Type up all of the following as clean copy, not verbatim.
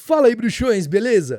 Fala aí, bruxões, beleza?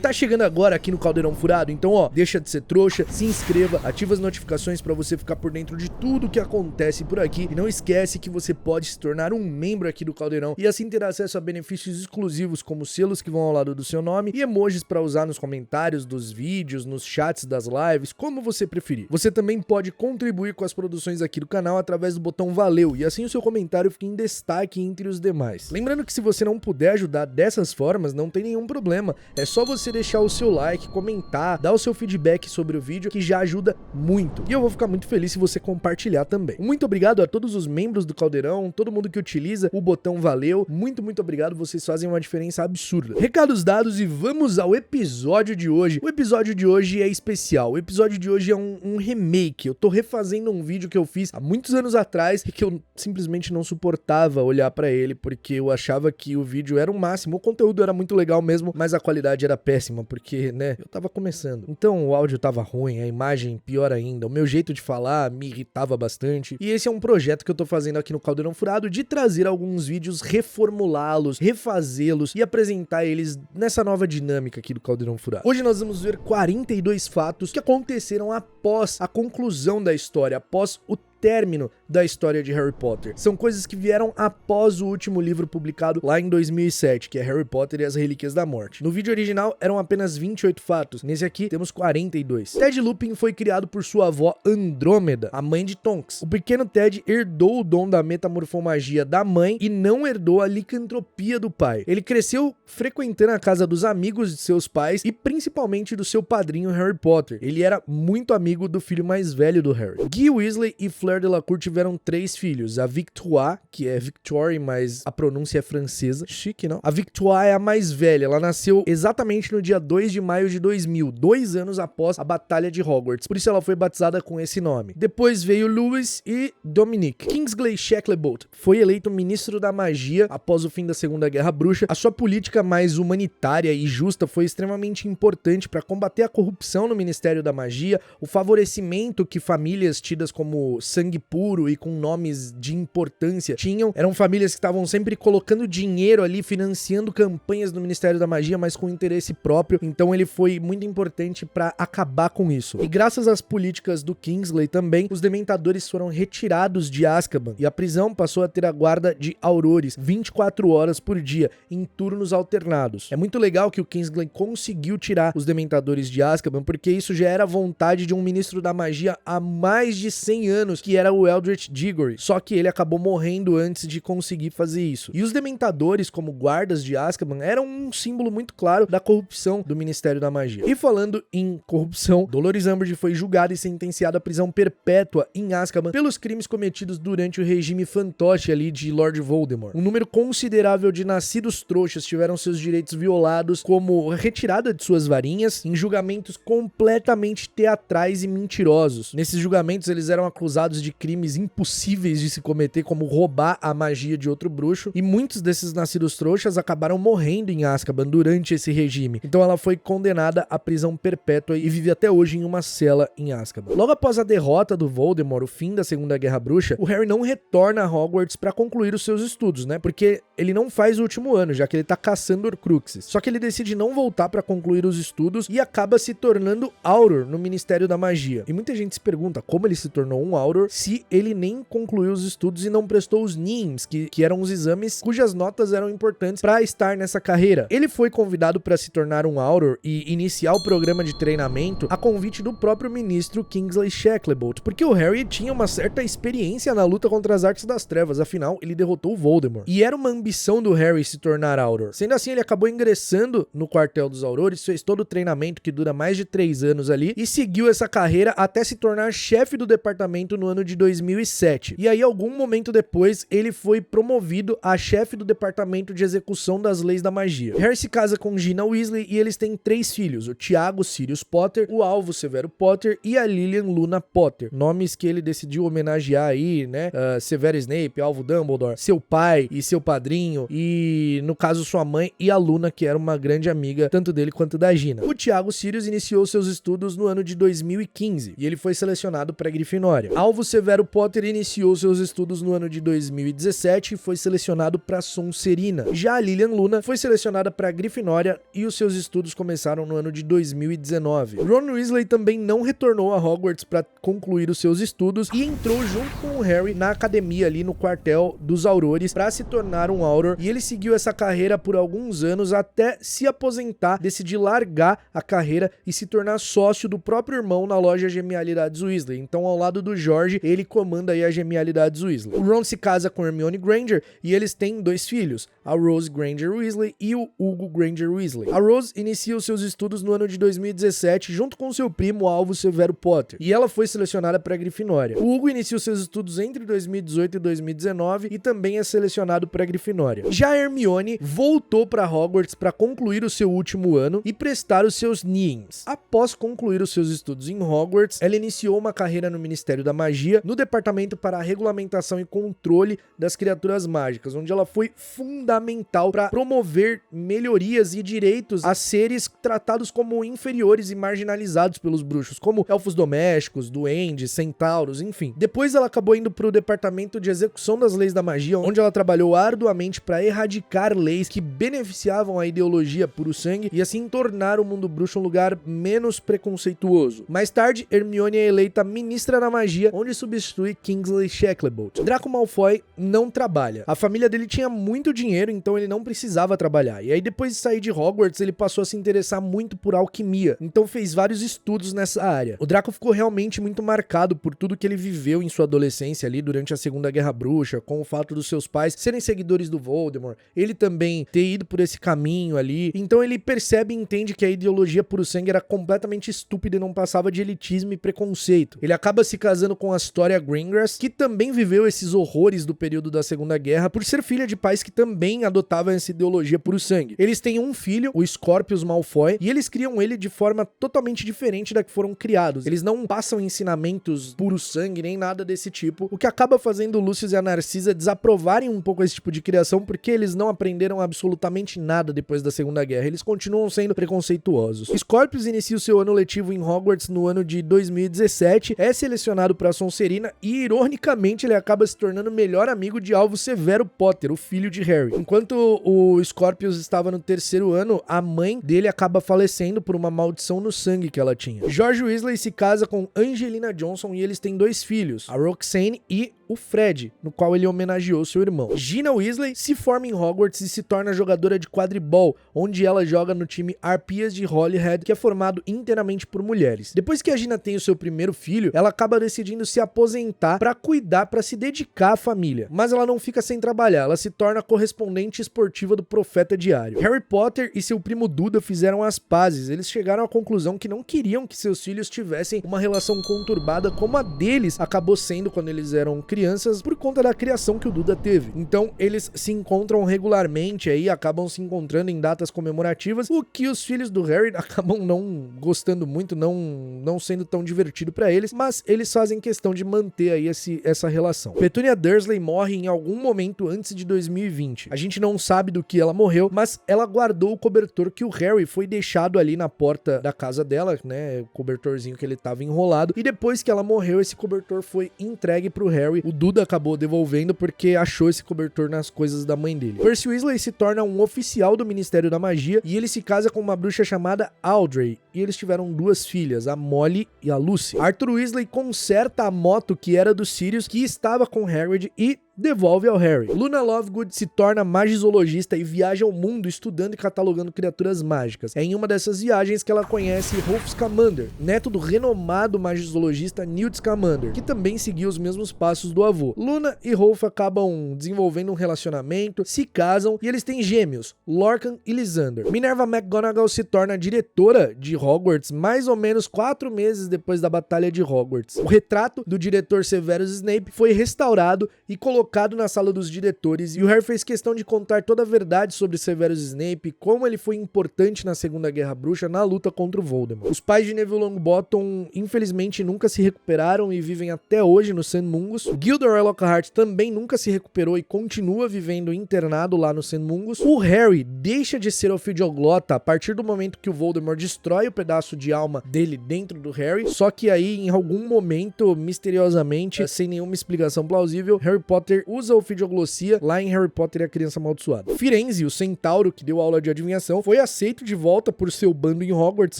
Tá chegando agora aqui no Caldeirão Furado, então ó, deixa de ser trouxa, se inscreva, ativa as notificações pra você ficar por dentro de tudo que acontece por aqui e não esquece que você pode se tornar um membro aqui do Caldeirão e assim ter acesso a benefícios exclusivos como selos que vão ao lado do seu nome e emojis pra usar nos comentários dos vídeos, nos chats das lives, como você preferir. Você também pode contribuir com as produções aqui do canal através do botão valeu e assim o seu comentário fica em destaque entre os demais. Lembrando que se você não puder ajudar dessas formas, não tem nenhum problema, é só você deixar o seu like, comentar, dar o seu feedback sobre o vídeo, que já ajuda muito. E eu vou ficar muito feliz se você compartilhar também. Muito obrigado a todos os membros do Caldeirão, todo mundo que utiliza o botão valeu. Muito obrigado, vocês fazem uma diferença absurda. Recados dados e vamos ao episódio de hoje. O episódio de hoje é especial. O episódio de hoje é um remake. Eu tô refazendo um vídeo que eu fiz há muitos anos atrás e que eu simplesmente não suportava olhar pra ele, porque eu achava que o vídeo era o máximo. O conteúdo era muito legal mesmo, mas a qualidade era péssima, porque, né, eu tava começando. Então o áudio tava ruim, a imagem pior ainda, o meu jeito de falar me irritava bastante. E esse é um projeto que eu tô fazendo aqui no Caldeirão Furado, de trazer alguns vídeos, reformulá-los, refazê-los e apresentar eles nessa nova dinâmica aqui do Caldeirão Furado. Hoje nós vamos ver 42 fatos que aconteceram após a conclusão da história, após o término da história de Harry Potter. São coisas que vieram após o último livro publicado lá em 2007, que é Harry Potter e as Relíquias da Morte. No vídeo original eram apenas 28 fatos, nesse aqui temos 42. Ted Lupin foi criado por sua avó Andrômeda, a mãe de Tonks. O pequeno Ted herdou o dom da metamorfomagia da mãe e não herdou a licantropia do pai. Ele cresceu frequentando a casa dos amigos de seus pais e principalmente do seu padrinho Harry Potter. Ele era muito amigo do filho mais velho do Harry. Guy Weasley e Fleur Delacour tiveram 3 filhos, a Victoire, que é Victoire, mas a pronúncia é francesa, chique, não? A Victoire é a mais velha, ela nasceu exatamente no dia 2 de maio de 2000, 2 anos após a Batalha de Hogwarts, por isso ela foi batizada com esse nome. Depois veio Lewis e Dominic. Kingsley Shacklebolt foi eleito ministro da magia após o fim da Segunda Guerra Bruxa. A sua política mais humanitária e justa foi extremamente importante para combater a corrupção no Ministério da Magia, o favorecimento que famílias tidas como sangue puro e com nomes de importância tinham. Eram famílias que estavam sempre colocando dinheiro ali, financiando campanhas no Ministério da Magia, mas com interesse próprio. Então ele foi muito importante para acabar com isso. E graças às políticas do Kingsley também, os dementadores foram retirados de Azkaban e a prisão passou a ter a guarda de aurores 24 horas por dia, em turnos alternados. É muito legal que o Kingsley conseguiu tirar os dementadores de Azkaban, porque isso já era vontade de um ministro da magia há mais de 100 anos, que era o Eldritch Diggory, só que ele acabou morrendo antes de conseguir fazer isso. E os dementadores, como guardas de Azkaban, eram um símbolo muito claro da corrupção do Ministério da Magia. E falando em corrupção, Dolores Umbridge foi julgada e sentenciada à prisão perpétua em Azkaban pelos crimes cometidos durante o regime fantoche ali de Lord Voldemort. Um número considerável de nascidos trouxas tiveram seus direitos violados, como retirada de suas varinhas, em julgamentos completamente teatrais e mentirosos. Nesses julgamentos eles eram acusados de crimes impossíveis de se cometer, como roubar a magia de outro bruxo, e muitos desses nascidos trouxas acabaram morrendo em Azkaban durante esse regime. Então ela foi condenada à prisão perpétua e vive até hoje em uma cela em Azkaban. Logo após a derrota do Voldemort, o fim da Segunda Guerra Bruxa, o Harry não retorna a Hogwarts para concluir os seus estudos, né? Porque ele não faz o último ano, já que ele tá caçando Horcruxes. Só que ele decide não voltar para concluir os estudos e acaba se tornando Auror no Ministério da Magia. E muita gente se pergunta como ele se tornou um Auror se ele nem concluiu os estudos e não prestou os NIEMs, que eram os exames cujas notas eram importantes para estar nessa carreira. Ele foi convidado para se tornar um Auror e iniciar o programa de treinamento a convite do próprio ministro Kingsley Shacklebolt, porque o Harry tinha uma certa experiência na luta contra as artes das trevas, afinal ele derrotou o Voldemort. E era uma ambição do Harry se tornar Auror. Sendo assim, ele acabou ingressando no quartel dos Aurores, fez todo o treinamento que dura mais de 3 anos ali e seguiu essa carreira até se tornar chefe do departamento no ano de 2007. E aí, algum momento depois, ele foi promovido a chefe do departamento de execução das leis da magia. Harry se casa com Gina Weasley e eles têm 3 filhos, o Tiago Sirius Potter, o Alvo Severo Potter e a Lilian Luna Potter. Nomes que ele decidiu homenagear aí, né? Severo Snape, Alvo Dumbledore, seu pai e seu padrinho, e no caso sua mãe e a Luna, que era uma grande amiga tanto dele quanto da Gina. O Tiago Sirius iniciou seus estudos no ano de 2015 e ele foi selecionado para Grifinória. Alvo Alvo Severo Potter iniciou seus estudos no ano de 2017 e foi selecionado para Sonserina. Já a Lilian Luna foi selecionada para Grifinória e os seus estudos começaram no ano de 2019. Ron Weasley também não retornou a Hogwarts para concluir os seus estudos e entrou junto com o Harry na academia ali no quartel dos Aurores para se tornar um Auror, e ele seguiu essa carreira por alguns anos até se aposentar, decidir largar a carreira e se tornar sócio do próprio irmão na loja Genialidades Weasley. Então, ao lado do George, ele comanda aí a Genialidades Weasley. O Ron se casa com Hermione Granger e eles têm 2 filhos, a Rose Granger Weasley e o Hugo Granger Weasley. A Rose inicia os seus estudos no ano de 2017 junto com seu primo Alvo Severo Potter, e ela foi selecionada para Grifinória. O Hugo inicia os seus estudos entre 2018 e 2019 e também é selecionado para Grifinória. Já a Hermione voltou para Hogwarts para concluir o seu último ano e prestar os seus NIEMs. Após concluir os seus estudos em Hogwarts, ela iniciou uma carreira no Ministério da Magia, no Departamento para a Regulamentação e Controle das Criaturas Mágicas, onde ela foi fundamental para promover melhorias e direitos a seres tratados como inferiores e marginalizados pelos bruxos, como elfos domésticos, duendes, centauros, enfim. Depois ela acabou indo para o Departamento de Execução das Leis da Magia, onde ela trabalhou arduamente para erradicar leis que beneficiavam a ideologia puro sangue e assim tornar o mundo bruxo um lugar menos preconceituoso. Mais tarde, Hermione é eleita Ministra da Magia, onde substitui Kingsley Shacklebolt. Draco Malfoy não trabalha. A família dele tinha muito dinheiro, então ele não precisava trabalhar. E aí, depois de sair de Hogwarts, ele passou a se interessar muito por alquimia, então fez vários estudos nessa área. O Draco ficou realmente muito marcado por tudo que ele viveu em sua adolescência ali durante a Segunda Guerra Bruxa, com o fato dos seus pais serem seguidores do Voldemort, ele também ter ido por esse caminho ali. Então ele percebe e entende que a ideologia puro sangue era completamente estúpida e não passava de elitismo e preconceito. Ele acaba se casando com a Astoria Greengrass, que também viveu esses horrores do período da Segunda Guerra, por ser filha de pais que também adotavam essa ideologia puro sangue. Eles têm um filho, o Scorpius Malfoy, e eles criam ele de forma totalmente diferente da que foram criados. Eles não passam ensinamentos puro sangue, nem nada desse tipo, o que acaba fazendo o Lucius e a Narcisa desaprovarem um pouco esse tipo de criação, porque eles não aprenderam absolutamente nada depois da Segunda Guerra. Eles continuam sendo preconceituosos. Scorpius inicia o seu ano letivo em Hogwarts no ano de 2017, é selecionado para Sonserina e, ironicamente, ele acaba se tornando melhor amigo de Alvo Severo Potter, o filho de Harry. Enquanto o Scorpius estava no 3º ano, a mãe dele acaba falecendo por uma maldição no sangue que ela tinha. George Weasley se casa com Angelina Johnson e eles têm 2 filhos, a Roxane e o Fred, no qual ele homenageou seu irmão. Gina Weasley se forma em Hogwarts e se torna jogadora de quadribol, onde ela joga no time Harpias de Holyhead, que é formado inteiramente por mulheres. Depois que a Gina tem o seu primeiro filho, ela acaba decidindo se aposentar para cuidar, para se dedicar à família. Mas ela não fica sem trabalhar, ela se torna correspondente esportiva do Profeta Diário. Harry Potter e seu primo Duda fizeram as pazes. Eles chegaram à conclusão que não queriam que seus filhos tivessem uma relação conturbada como a deles acabou sendo quando eles eram crianças, por conta da criação que o Duda teve. Então eles se encontram regularmente aí, acabam se encontrando em datas comemorativas, o que os filhos do Harry acabam não gostando muito, não sendo tão divertido pra eles, mas eles fazem questão de manter aí essa relação. Petunia Dursley morre em algum momento antes de 2020. A gente não sabe do que ela morreu, mas ela guardou o cobertor que o Harry foi deixado ali na porta da casa dela, né, o cobertorzinho que ele tava enrolado, e depois que ela morreu, esse cobertor foi entregue pro Harry. O Duda acabou devolvendo porque achou esse cobertor nas coisas da mãe dele. Percy Weasley se torna um oficial do Ministério da Magia e ele se casa com uma bruxa chamada Audrey, e eles tiveram 2 filhas, a Molly e a Lucy. Arthur Weasley conserta a moto que era do Sirius, que estava com Hagrid, e devolve ao Harry. Luna Lovegood se torna magizoologista e viaja ao mundo estudando e catalogando criaturas mágicas. É em uma dessas viagens que ela conhece Rolf Scamander, neto do renomado magizoologista Newt Scamander, que também seguiu os mesmos passos do avô. Luna e Rolf acabam desenvolvendo um relacionamento, se casam e eles têm gêmeos, Lorcan e Lysander. Minerva McGonagall se torna diretora de Hogwarts mais ou menos 4 meses depois da Batalha de Hogwarts. O retrato do diretor Severus Snape foi restaurado e colocado colocado na sala dos diretores e o Harry fez questão de contar toda a verdade sobre Severus Snape, como ele foi importante na Segunda Guerra Bruxa na luta contra o Voldemort. Os pais de Neville Longbottom infelizmente nunca se recuperaram e vivem até hoje no St. Mungus. Gilderoy Lockhart também nunca se recuperou e continua vivendo internado lá no St. Mungus. O Harry deixa de ser ofidioglota a partir do momento que o Voldemort destrói o pedaço de alma dele dentro do Harry, só que aí em algum momento, misteriosamente, sem nenhuma explicação plausível, Harry Potter usa a ofidioglossia lá em Harry Potter e a Criança Amaldiçoada. Firenze, o centauro que deu aula de adivinhação, foi aceito de volta por seu bando em Hogwarts,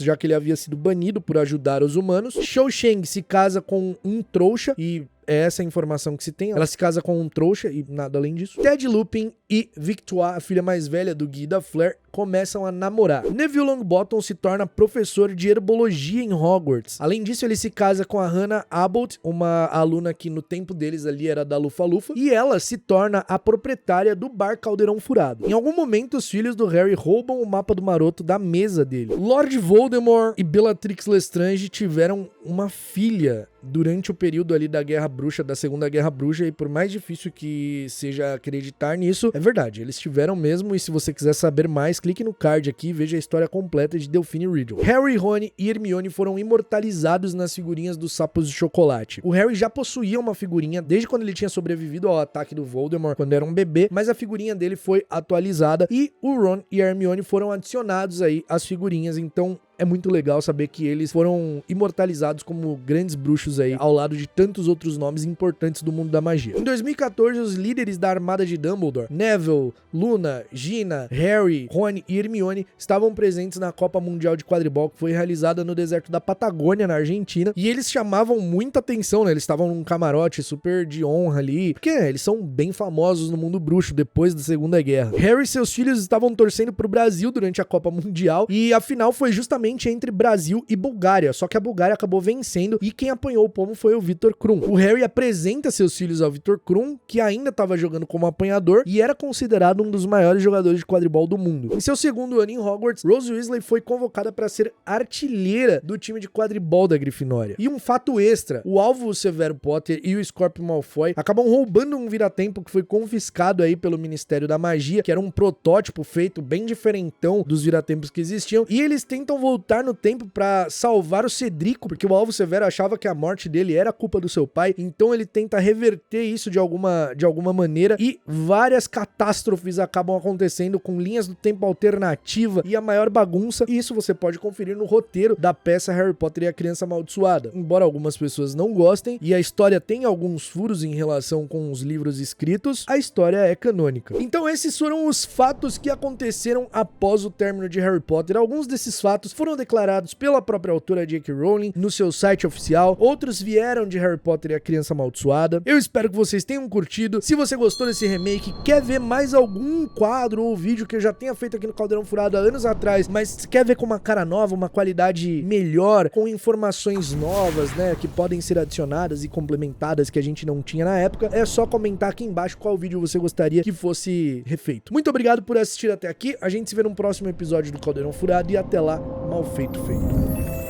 já que ele havia sido banido por ajudar os humanos. Cho Chang se casa com um trouxa e é essa a informação que se tem. Ela se casa com um trouxa e nada além disso. Ted Lupin e Victoire, a filha mais velha do Guy da Fleur, começam a namorar. Neville Longbottom se torna professor de herbologia em Hogwarts. Além disso, ele se casa com a Hannah Abbott, uma aluna que no tempo deles ali era da Lufa-Lufa, e ela se torna a proprietária do bar Caldeirão Furado. Em algum momento, os filhos do Harry roubam o mapa do Maroto da mesa dele. Lord Voldemort e Bellatrix Lestrange tiveram uma filha durante o período ali da Guerra Bruxa, da Segunda Guerra Bruxa, e por mais difícil que seja acreditar nisso, é verdade, eles tiveram mesmo, e se você quiser saber mais, clique no card aqui e veja a história completa de Delphine Riddle. Harry, Rony e Hermione foram imortalizados nas figurinhas dos sapos de chocolate. O Harry já possuía uma figurinha desde quando ele tinha sobrevivido ao ataque do Voldemort, quando era um bebê, mas a figurinha dele foi atualizada e o Ron e a Hermione foram adicionados aí às figurinhas, então é muito legal saber que eles foram imortalizados como grandes bruxos aí, ao lado de tantos outros nomes importantes do mundo da magia. Em 2014, os líderes da armada de Dumbledore, Neville, Luna, Gina, Harry, Rony e Hermione, estavam presentes na Copa Mundial de Quadribol, que foi realizada no deserto da Patagônia, na Argentina, e eles chamavam muita atenção, né? Eles estavam num camarote super de honra ali, porque eles são bem famosos no mundo bruxo depois da Segunda Guerra. Harry e seus filhos estavam torcendo pro Brasil durante a Copa Mundial, e a final foi justamente entre Brasil e Bulgária, só que a Bulgária acabou vencendo e quem apanhou o pomo foi o Viktor Krum. O Harry apresenta seus filhos ao Viktor Krum, que ainda estava jogando como apanhador e era considerado um dos maiores jogadores de quadribol do mundo. Em seu segundo ano em Hogwarts, Rose Weasley foi convocada para ser artilheira do time de quadribol da Grifinória. E um fato extra, o alvo Severo Potter e o Scorpio Malfoy acabam roubando um vira-tempo que foi confiscado aí pelo Ministério da Magia, que era um protótipo feito bem diferentão dos vira-tempos que existiam, e eles tentam voltar no tempo pra salvar o Cedrico, porque o Alvo Severo achava que a morte dele era culpa do seu pai, então ele tenta reverter isso de alguma maneira, e várias catástrofes acabam acontecendo com linhas do tempo alternativa e a maior bagunça, e isso você pode conferir no roteiro da peça Harry Potter e a Criança Amaldiçoada. Embora algumas pessoas não gostem, e a história tem alguns furos em relação com os livros escritos, a história é canônica. Então esses foram os fatos que aconteceram após o término de Harry Potter. Alguns desses fatos foram declarados pela própria autora J.K. Rowling no seu site oficial, outros vieram de Harry Potter e a Criança Amaldiçoada. Eu espero que vocês tenham curtido. Se você gostou desse remake, quer ver mais algum quadro ou vídeo que eu já tenha feito aqui no Caldeirão Furado há anos atrás, mas quer ver com uma cara nova, uma qualidade melhor, com informações novas, né, que podem ser adicionadas e complementadas que a gente não tinha na época, é só comentar aqui embaixo qual vídeo você gostaria que fosse refeito. Muito obrigado por assistir até aqui, a gente se vê no próximo episódio do Caldeirão Furado e até lá, mal feito feito.